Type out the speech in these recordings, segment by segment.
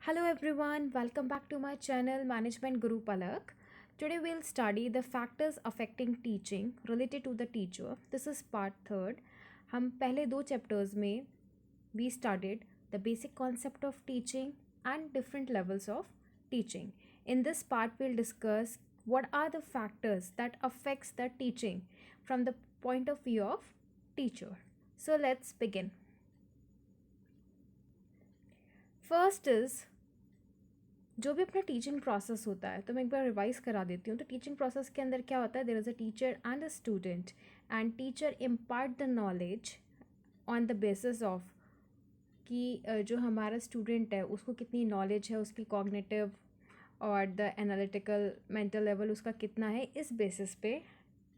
Hello everyone, welcome back to my channel Management Guru Palak. Today we'll study the factors affecting teaching related to the teacher. This is part third. हम पहले दो chapters में we studied the basic concept of teaching and different levels of teaching. In this part we'll discuss what are the factors that affects the teaching from the point of view of teacher. So let's begin. First is जो भी अपना teaching process होता है तो मैं एक बार revise करा देती हूँ। तो टीचिंग प्रोसेस के अंदर क्या होता है, there is a teacher and a student and teacher impart the knowledge on the basis of कि जो हमारा स्टूडेंट है उसको कितनी नॉलेज है, उसकी कॉग्निटिव और द एनालिटिकल मेंटल लेवल उसका कितना है, इस बेसिस पे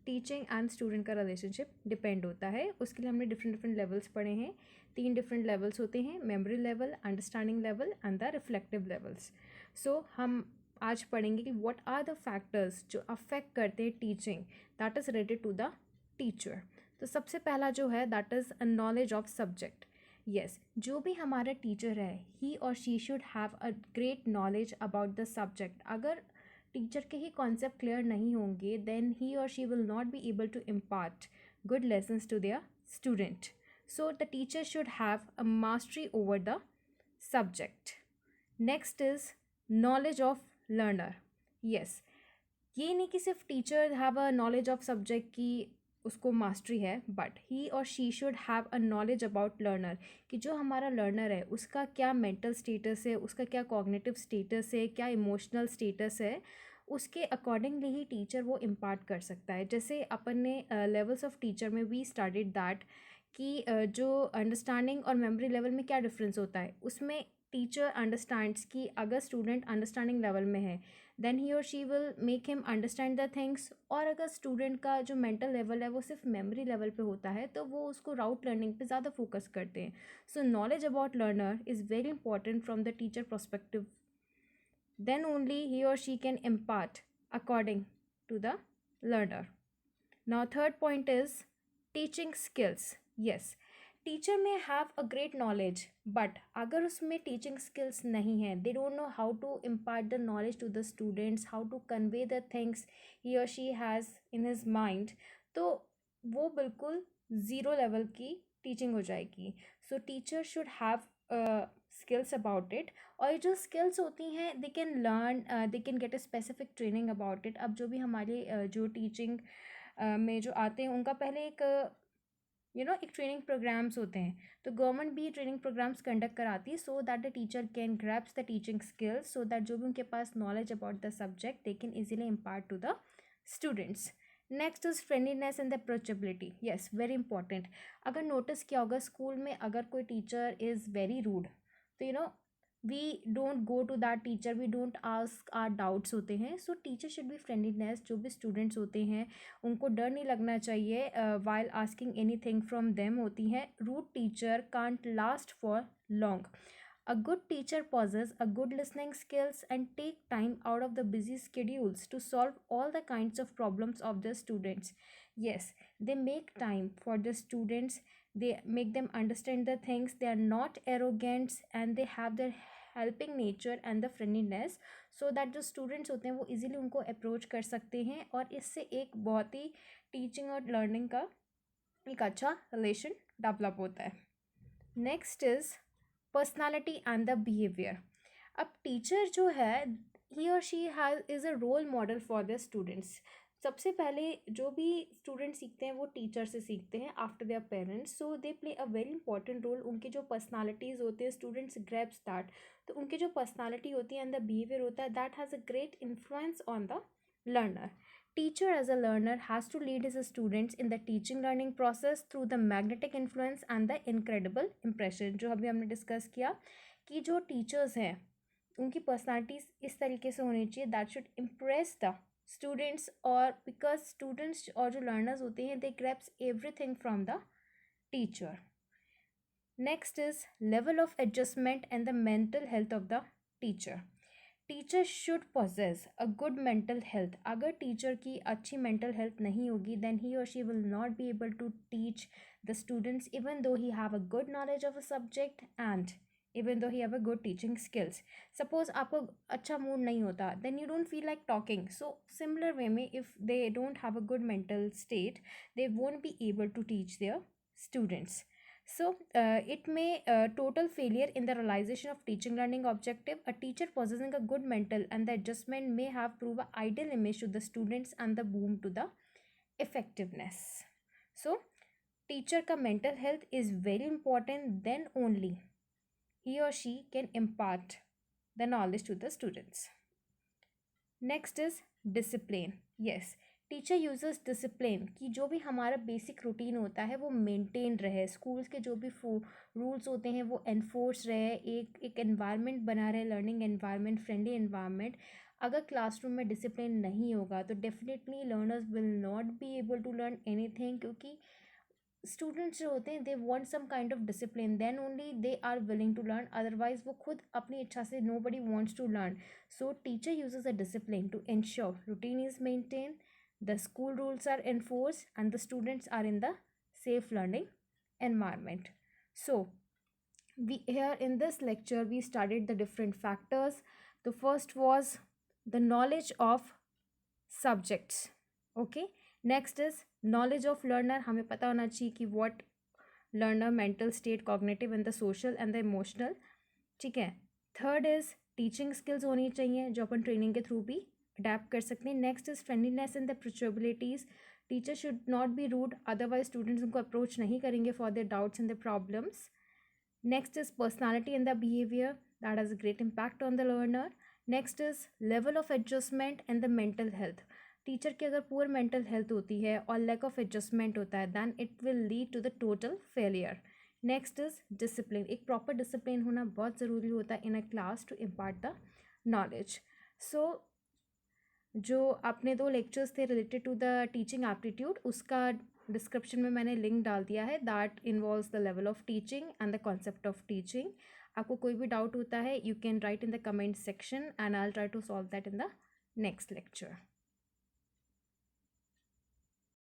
टीचिंग एंड स्टूडेंट का रिलेशनशिप डिपेंड होता है। उसके लिए हमने डिफरेंट डिफरेंट लेवल्स पढ़े हैं। 3 डिफरेंट लेवल्स होते हैं, memory level, understanding level and the reflective levels. So हम आज पढ़ेंगे कि व्हाट आर द फैक्टर्स जो अफेक्ट करते हैं teaching that is related to the teacher. तो सबसे पहला जो है that is a knowledge of subject. Yes, जो भी हमारा टीचर है ही और she should have a great knowledge about the subject. अगर टीचर के ही कॉन्सेप्ट क्लियर नहीं होंगे देन ही और she will not be able to impart good lessons to their student. So the teacher should have a mastery over the subject. Next is knowledge of learner. Yes, ये नहीं कि सिर्फ teacher have a knowledge of subject की उसको mastery है, but he और she should have a knowledge about learner कि जो हमारा लर्नर है उसका क्या मेंटल स्टेटस है, उसका क्या कॉग्निटिव स्टेटस है, क्या इमोशनल स्टेटस है, उसके अकॉर्डिंगली ही टीचर वो इम्पार्ट कर सकता है। जैसे अपन ने लेवल्स ऑफ टीचर में वी स्टडीड दैट कि जो अंडरस्टैंडिंग और मेमोरी लेवल में क्या डिफरेंस होता है। उसमें टीचर अंडरस्टैंड्स कि अगर स्टूडेंट अंडरस्टैंडिंग लेवल में है देन ही और she will make him understand the things, और अगर स्टूडेंट का जो मेंटल लेवल है वो सिर्फ मेमोरी लेवल पे होता है तो वो उसको राउट लर्निंग पे ज़्यादा फोकस करते हैं। सो knowledge about learner is very important from the teacher perspective, then only he or she can impart according to the learner. Now third point is teaching skills. Yes, teacher में have a great knowledge but अगर उसमें teaching skills नहीं है, they don't know how to impart the knowledge to the students, how to convey the things he और she has in his mind, तो वो बिल्कुल zero level की teaching हो जाएगी। So teacher should have skills about it, और ये जो स्किल्स होती हैं they can learn, they can get a specific training about it. अब जो भी हमारे जो टीचिंग में जो आते हैं उनका पहले एक एक ट्रेनिंग प्रोग्राम्स होते हैं, तो गवर्नमेंट भी ट्रेनिंग प्रोग्राम्स कंडक्ट कराती है so that the teacher can grasps the teaching skills, so that जो भी उनके पास knowledge about the subject they can easily impart to the students. Next is friendliness and the approachability. Yes, very important. अगर notice किया होगा school में अगर कोई टीचर इज़ वेरी रूड तो we don't go to that teacher, we don't ask our doubts होते हैं। So teacher should be friendliness, जो भी स्टूडेंट्स होते हैं उनको डर नहीं लगना चाहिए while asking anything from them होती हैं। Rude teacher can't last for long. A good teacher possesses a good listening skills and take time out of the busy schedules to solve all the kinds of problems of the students. Yes, they make time for the students, they make them understand the things, they are not arrogant and they have their helping nature and the friendliness, so that जो students होते हैं वो easily उनको approach कर सकते हैं, और इससे एक बहुत ही टीचिंग और लर्निंग का एक अच्छा रिलेशन डेवलप होता है। Next is personality and the behaviour. अब टीचर जो है ही और she has is a role model for the students. सबसे पहले जो भी स्टूडेंट सीखते हैं वो टीचर से सीखते हैं after their parents, so they play a very important role. उनके जो पर्सनालिटीज़ होते हैं स्टूडेंट्स ग्रैब्स दैट, तो उनकी जो पर्सनालिटी होती है एंड द बिहेवियर होता है that has a great influence on the learner. Teacher as a learner has to lead his students in the teaching learning process through the magnetic influence and the incredible impression। जो अभी हमने discuss किया कि जो teachers हैं उनकी personalities इस तरीके से होनी चाहिए that should impress the students, और बिकॉज स्टूडेंट्स और जो लर्नर्स होते हैं they grasps everything from the teacher. Next is level of adjustment and the mental health of the teacher. Teacher should possess a good mental health. अगर teacher की अच्छी mental health नहीं होगी then he और she will not be able to teach the students even though he have a good knowledge of a subject and even though he have a good teaching skills. Suppose आपको अच्छा mood नहीं होता, then you don't feel like talking. So similar way में, if they don't have a good mental state, they won't be able to teach their students. So it may total failure in the realization of teaching learning objective. A teacher possessing a good mental and the adjustment may have proved an ideal image to the students and the boom to the effectiveness. So teacher का mental health is very important, then only he or she can impart the knowledge to the students. Next is discipline. Yes, teacher uses discipline कि जो भी हमारा basic routine होता है वो maintain रहे, schools के जो भी रूल्स होते हैं वो एनफोर्स रहे, एक एनवायरनमेंट बना रहे, लर्निंग एनवायरनमेंट, फ्रेंडली एनवायरनमेंट. अगर क्लासरूम में डिसिप्लिन नहीं होगा तो definitely learners will not be able to learn anything, क्योंकि स्टूडेंट्स जो होते हैं they want some kind of discipline, then only they are willing to learn, otherwise वो खुद अपनी इच्छा से nobody wants to learn. So teacher uses a discipline to ensure routine is maintain, the school rules are enforced, and the students are in the safe learning environment. So here in this lecture we studied the different factors. The first was the knowledge of subjects. Okay, next is knowledge of learner. हमें पता होना चाहिए कि what learner mental state, cognitive and the social and the emotional. ठीक है. Third is teaching skills होनी चाहिए जो अपन ट्रेनिंग के थ्रू भी अडेप्ट कर सकते हैं. Next is friendliness and the approachabilities. Teacher should not be rude, otherwise students उनको अप्रोच नहीं करेंगे for their doubts and the problems. Next is personality and the behaviour that has a great impact on the learner. Next is level of adjustment and the mental health. Teacher की अगर poor mental health होती है और lack of adjustment होता है than it will lead to the total failure. Next is discipline. एक proper discipline होना बहुत ज़रूरी होता है in a class to impart the knowledge. So जो अपने 2 लेक्चर्स थे related to the teaching aptitude, उसका डिस्क्रिप्शन में मैंने लिंक डाल दिया है. That involves the level of teaching and the concept of teaching. आपको कोई भी डाउट होता है you can write in the comment section and I will try to solve that in the next lecture.